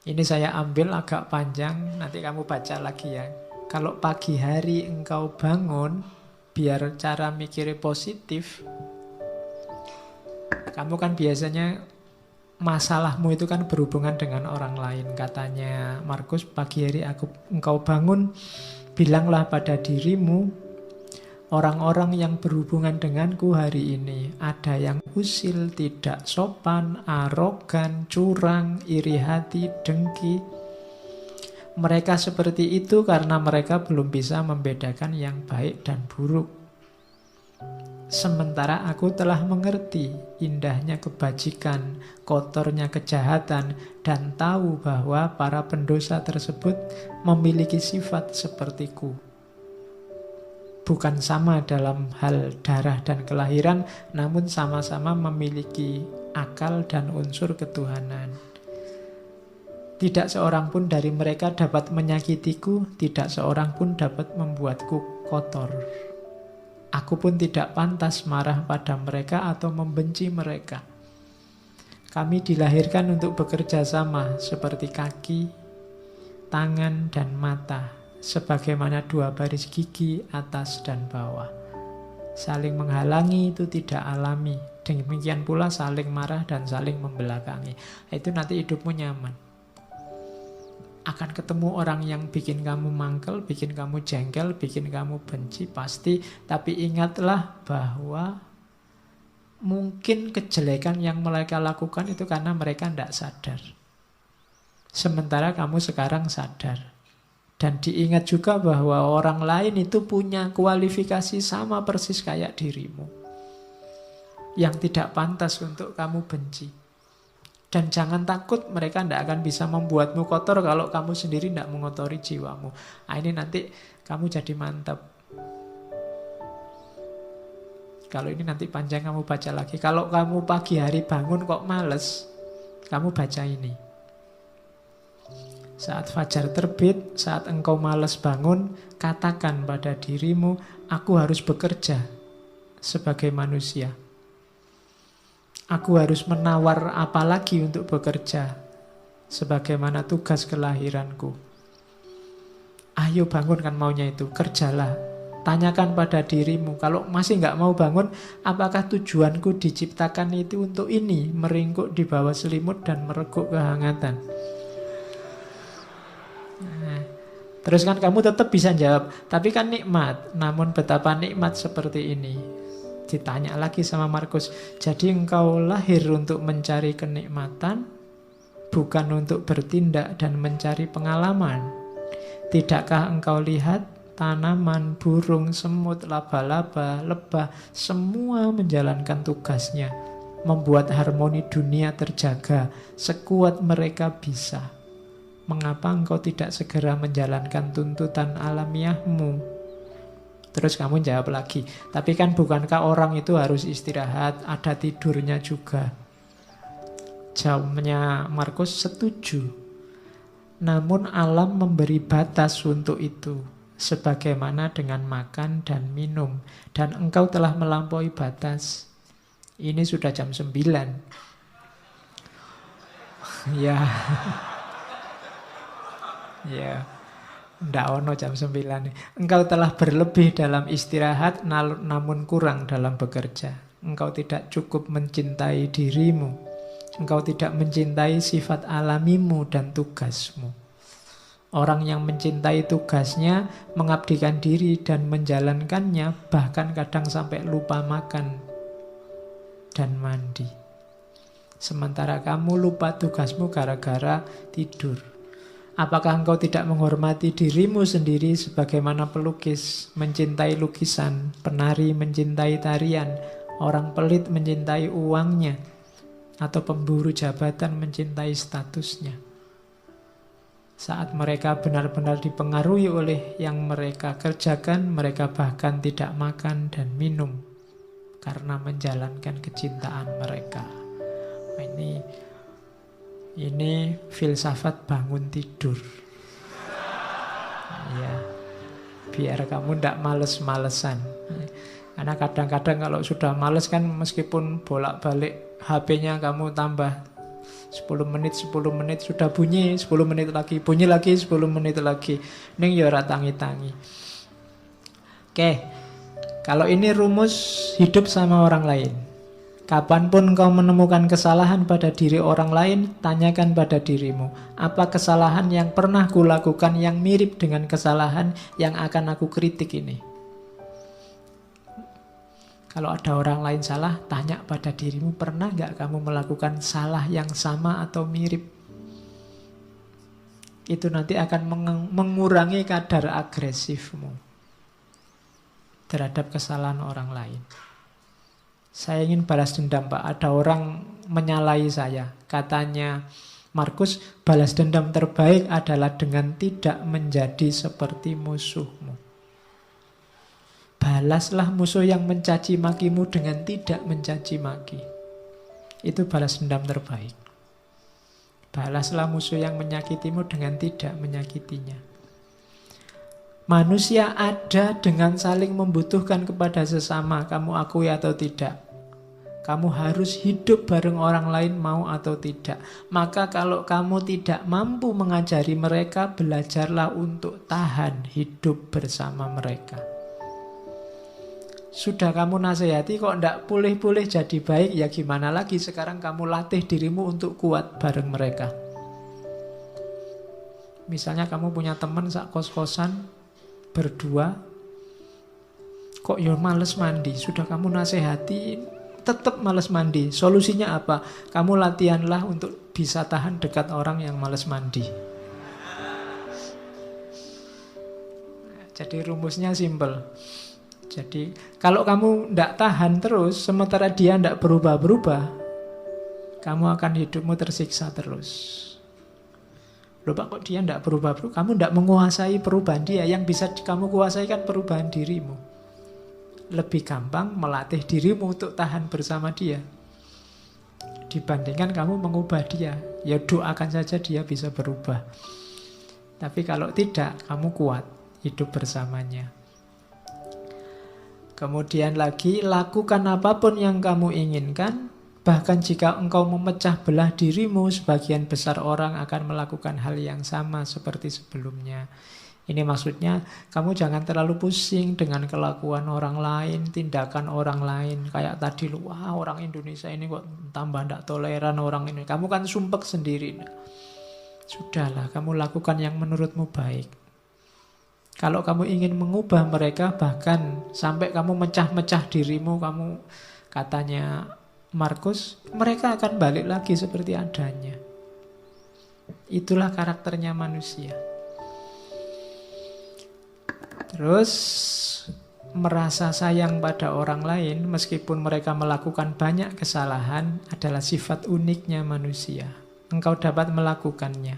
Ini saya ambil agak panjang, nanti kamu baca lagi ya. Kalau pagi hari engkau bangun, biar cara mikirnya positif, kamu kan biasanya masalahmu itu kan berhubungan dengan orang lain. Katanya Markus, pagi hari engkau bangun, bilanglah pada dirimu, orang-orang yang berhubungan denganku hari ini, ada yang usil, tidak sopan, arogan, curang, iri hati, dengki. Mereka seperti itu karena mereka belum bisa membedakan yang baik dan buruk. Sementara aku telah mengerti indahnya kebajikan, kotornya kejahatan, dan tahu bahwa para pendosa tersebut memiliki sifat sepertiku. Bukan sama dalam hal darah dan kelahiran, namun sama-sama memiliki akal dan unsur ketuhanan. Tidak seorang pun dari mereka dapat menyakitiku, tidak seorang pun dapat membuatku kotor. Aku pun tidak pantas marah pada mereka atau membenci mereka. Kami dilahirkan untuk bekerja sama seperti kaki, tangan, dan mata, sebagaimana dua baris gigi atas dan bawah. Saling menghalangi itu tidak alami. Demikian pula saling marah dan saling membelakangi. Itu nanti hidupmu nyaman. Akan ketemu orang yang bikin kamu mangkel, bikin kamu jengkel, bikin kamu benci, pasti. Tapi ingatlah bahwa mungkin kejelekan yang mereka lakukan itu karena mereka tidak sadar. Sementara kamu sekarang sadar. Dan diingat juga bahwa orang lain itu punya kualifikasi sama persis kayak dirimu, yang tidak pantas untuk kamu benci. Dan jangan takut, mereka tidak akan bisa membuatmu kotor kalau kamu sendiri tidak mengotori jiwamu. Nah, ini nanti kamu jadi mantap. Kalau ini nanti panjang, kamu baca lagi. Kalau kamu pagi hari bangun kok males, kamu baca ini. Saat fajar terbit, saat engkau malas bangun, katakan pada dirimu, aku harus bekerja sebagai manusia. Aku harus menawar apa lagi untuk bekerja, sebagaimana tugas kelahiranku. Ayo bangun, kan maunya itu, kerjalah. Tanyakan pada dirimu, kalau masih nggak mau bangun, apakah tujuanku diciptakan itu untuk ini, meringkuk di bawah selimut dan mereguk kehangatan. Nah, terus kan kamu tetap bisa jawab, tapi kan nikmat, namun betapa nikmat seperti ini. Ditanya lagi sama Markus, jadi engkau lahir untuk mencari kenikmatan, bukan untuk bertindak dan mencari pengalaman. Tidakkah engkau lihat tanaman, burung, semut, laba-laba, lebah, semua menjalankan tugasnya, membuat harmoni dunia terjaga sekuat mereka bisa. Mengapa engkau tidak segera menjalankan tuntutan alamiahmu? Terus kamu jawab lagi, tapi kan bukankah orang itu harus istirahat, ada tidurnya juga? Jawabnya Markus, setuju. Namun alam memberi batas untuk itu, sebagaimana dengan makan dan minum. Dan engkau telah melampaui batas. Ini sudah jam 9. Ya. Ya. Ndak ono jam 9. Engkau telah berlebih dalam istirahat, namun kurang dalam bekerja. Engkau tidak cukup mencintai dirimu. Engkau tidak mencintai sifat alamimu dan tugasmu. Orang yang mencintai tugasnya, mengabdikan diri dan menjalankannya, bahkan kadang sampai lupa makan dan mandi. Sementara kamu lupa tugasmu gara-gara tidur. Apakah engkau tidak menghormati dirimu sendiri sebagaimana pelukis mencintai lukisan, penari mencintai tarian, orang pelit mencintai uangnya, atau pemburu jabatan mencintai statusnya? Saat mereka benar-benar dipengaruhi oleh yang mereka kerjakan, mereka bahkan tidak makan dan minum karena menjalankan kecintaan mereka. Ini filsafat bangun tidur. Ya, biar kamu tidak males-malesan. Karena kadang-kadang kalau sudah males kan, meskipun bolak-balik HP-nya kamu tambah 10 menit, 10 menit, sudah bunyi 10 menit lagi, bunyi lagi 10 menit lagi. Ning ya ora tangi-tangi. Oke, kalau ini rumus hidup sama orang lain. Kapanpun kau menemukan kesalahan pada diri orang lain, tanyakan pada dirimu, apa kesalahan yang pernah kulakukan yang mirip dengan kesalahan yang akan aku kritik ini? Kalau ada orang lain salah, tanya pada dirimu, pernah nggak kamu melakukan salah yang sama atau mirip? Itu nanti akan mengurangi kadar agresifmu terhadap kesalahan orang lain. Saya ingin balas dendam, Pak. Ada orang menyalahi saya. Katanya, Markus, balas dendam terbaik adalah dengan tidak menjadi seperti musuhmu. Balaslah musuh yang mencaci makimu dengan tidak mencaci maki. Itu balas dendam terbaik. Balaslah musuh yang menyakitimu dengan tidak menyakitinya. Manusia ada dengan saling membutuhkan kepada sesama, kamu akui atau tidak. Kamu harus hidup bareng orang lain mau atau tidak. Maka kalau kamu tidak mampu mengajari mereka, belajarlah untuk tahan hidup bersama mereka. Sudah kamu nasihati kok tidak pulih-pulih jadi baik, ya gimana lagi, sekarang kamu latih dirimu untuk kuat bareng mereka. Misalnya kamu punya teman sak kos-kosan berdua, kok ya males mandi, sudah kamu nasihati tetap males mandi. Solusinya apa? Kamu latihanlah untuk bisa tahan dekat orang yang males mandi. Jadi rumusnya simple. Jadi kalau kamu tidak tahan terus, sementara dia tidak berubah-berubah, kamu akan hidupmu tersiksa terus. Loh Pak, kok dia tidak berubah-berubah? Kamu tidak menguasai perubahan dia. Yang bisa kamu kuasai kan perubahan dirimu. Lebih gampang melatih dirimu untuk tahan bersama dia dibandingkan kamu mengubah dia. Ya doakan saja dia bisa berubah. Tapi kalau tidak, kamu kuat hidup bersamanya. Kemudian lagi, lakukan apapun yang kamu inginkan. Bahkan jika engkau memecah belah dirimu, sebagian besar orang akan melakukan hal yang sama seperti sebelumnya. Ini maksudnya, kamu jangan terlalu pusing dengan kelakuan orang lain, tindakan orang lain. Kayak tadi, wah orang Indonesia ini kok tambah tidak toleran orang ini. Kamu kan sumpek sendiri. Sudahlah, kamu lakukan yang menurutmu baik. Kalau kamu ingin mengubah mereka, bahkan sampai kamu mecah-mecah dirimu, kamu katanya Markus, mereka akan balik lagi seperti adanya. Itulah karakternya manusia. Terus merasa sayang pada orang lain meskipun mereka melakukan banyak kesalahan adalah sifat uniknya manusia. Engkau dapat melakukannya.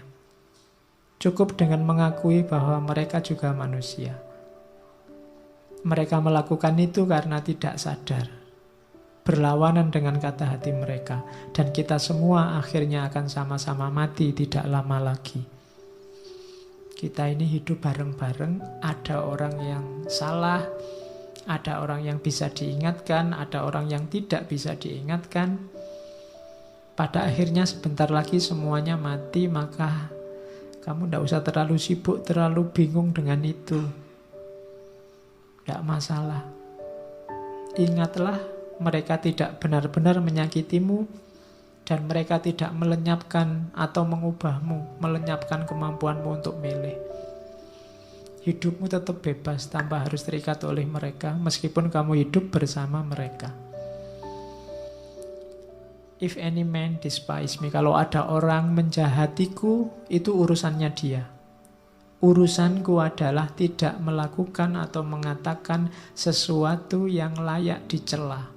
Cukup dengan mengakui bahwa mereka juga manusia. Mereka melakukan itu karena tidak sadar. Berlawanan dengan kata hati mereka. Dan kita semua akhirnya akan sama-sama mati tidak lama lagi. Kita ini hidup bareng-bareng, ada orang yang salah, ada orang yang bisa diingatkan, ada orang yang tidak bisa diingatkan. Pada akhirnya sebentar lagi semuanya mati, maka kamu tidak usah terlalu sibuk, terlalu bingung dengan itu. Tidak masalah. Ingatlah, mereka tidak benar-benar menyakitimu, dan mereka tidak melenyapkan atau mengubahmu, melenyapkan kemampuanmu untuk milih. Hidupmu tetap bebas tanpa harus terikat oleh mereka, meskipun kamu hidup bersama mereka. If any man despise me, kalau ada orang menjahatiku, itu urusannya dia. Urusanku adalah tidak melakukan atau mengatakan sesuatu yang layak dicela.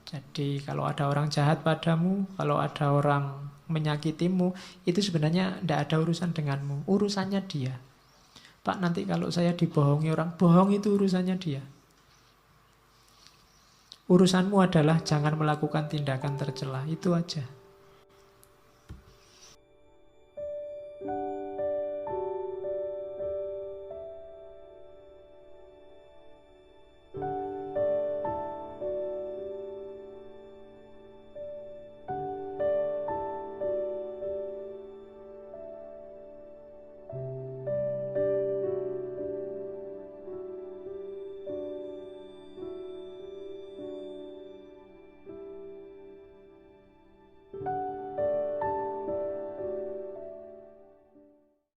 Jadi kalau ada orang jahat padamu, kalau ada orang menyakitimu, itu sebenarnya tidak ada urusan denganmu. Urusannya dia. Pak, nanti kalau saya dibohongi orang, bohong itu urusannya dia. Urusanmu adalah jangan melakukan tindakan tercela, itu aja.